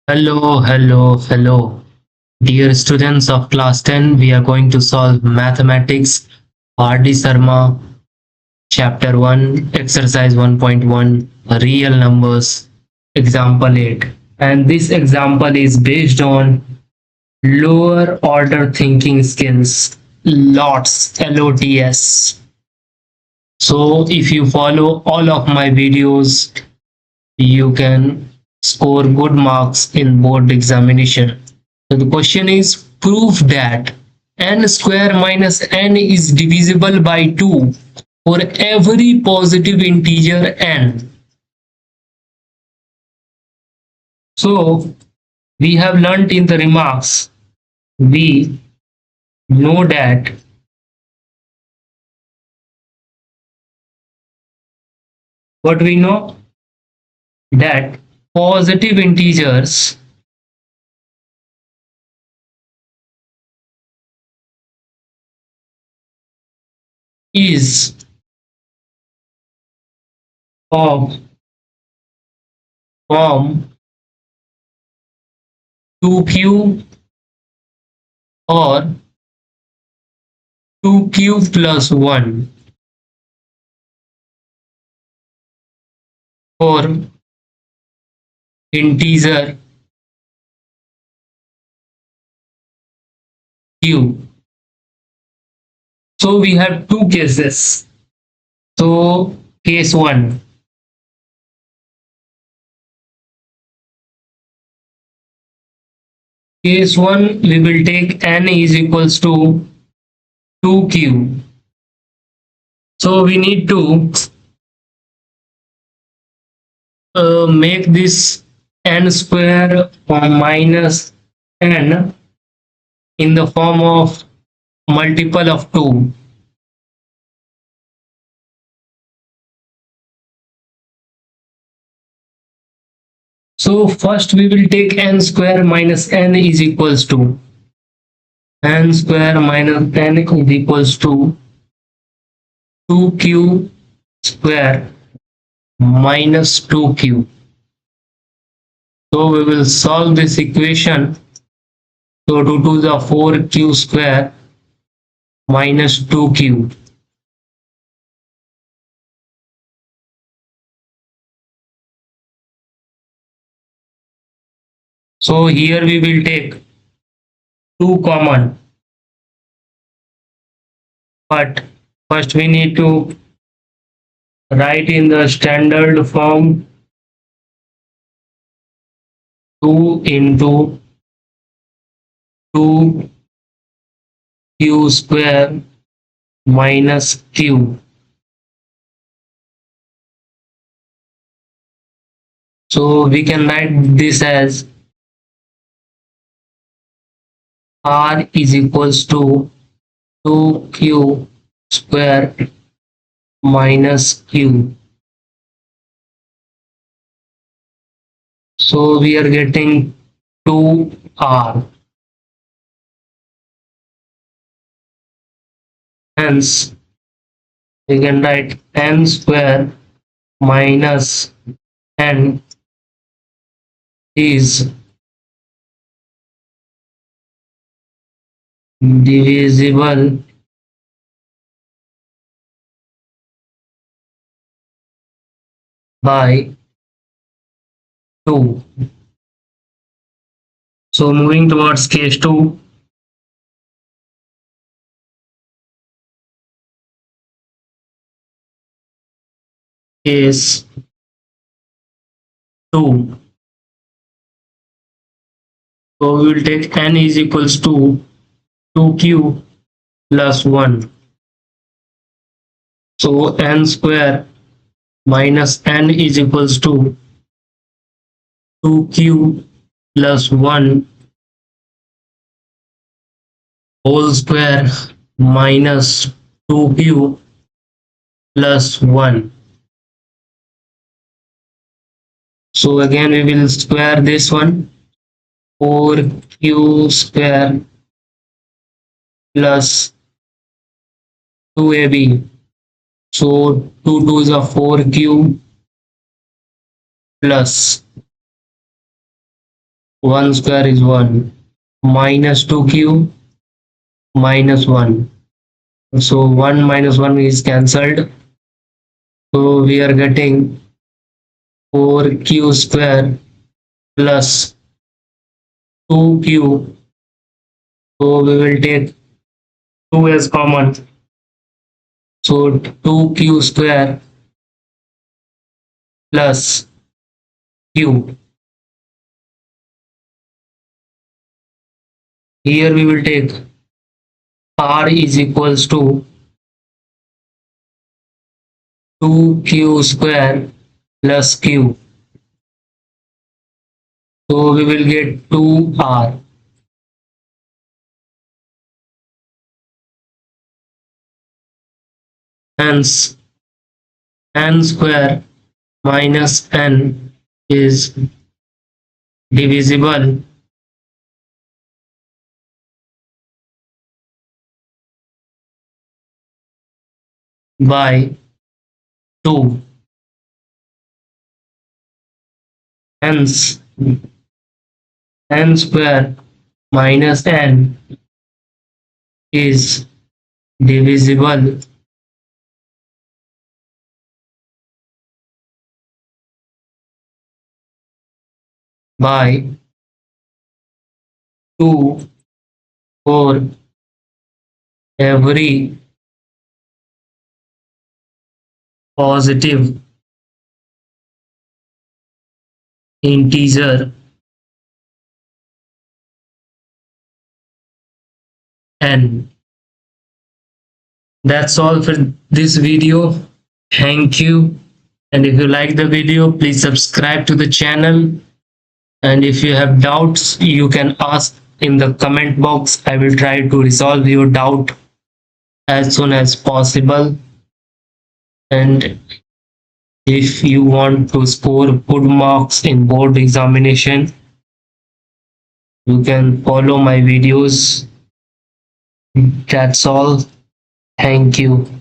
Hello. Dear students of class 10, we are going to solve mathematics R.D. Sharma chapter 1 exercise 1.1 real numbers example 8. And this example is based on lower order thinking skills LOTS. So if you follow all of my videos, you can score good marks in board examination. So the question is prove that n square minus n is divisible by 2 for every positive integer n. So we have learnt in the remarks, we know that what we know that positive integers is of form 2q or 2q plus 1 for integer q. So we have two cases. So case 1. Case 1 we will take n is equals to 2q. So we need to make this n square minus n in the form of multiple of 2. So first we will take n square minus n is equals to n square minus n is equals to 2q square minus 2q. So we will solve this equation. So 2 to the 4q square minus 2q. So here we will take 2 common. But first we need to write in the standard form 2 into 2q square minus q. So we can write this as r is equals to 2q square minus q. So we are getting 2r. Hence we can write n square minus n is divisible by 2. So moving towards case 2. Case 2. So we will take n is equals to 2q plus 1. So n square minus n is equals to 2q plus 1 whole square minus 2q plus 1. So again we will square this one, 4q square plus 2ab. So 2 2 is a 4q plus 1 square is 1. Minus 2q minus 1. So 1 minus 1 is cancelled. So we are getting 4q square plus 2q. So we will take 2 as common. So 2q square plus q. Here we will take r is equals to 2q square plus q. So we will get 2r. Hence n square minus n is divisible by 2. Hence n square minus n is divisible by 2 for every positive integer n. That's all for this video. Thank you. And if you like the video, please subscribe to the channel. And if you have doubts, you can ask in the comment box. I will try to resolve your doubt as soon as possible. And if you want to score good marks in board examination, you can follow my videos. That's all. Thank you.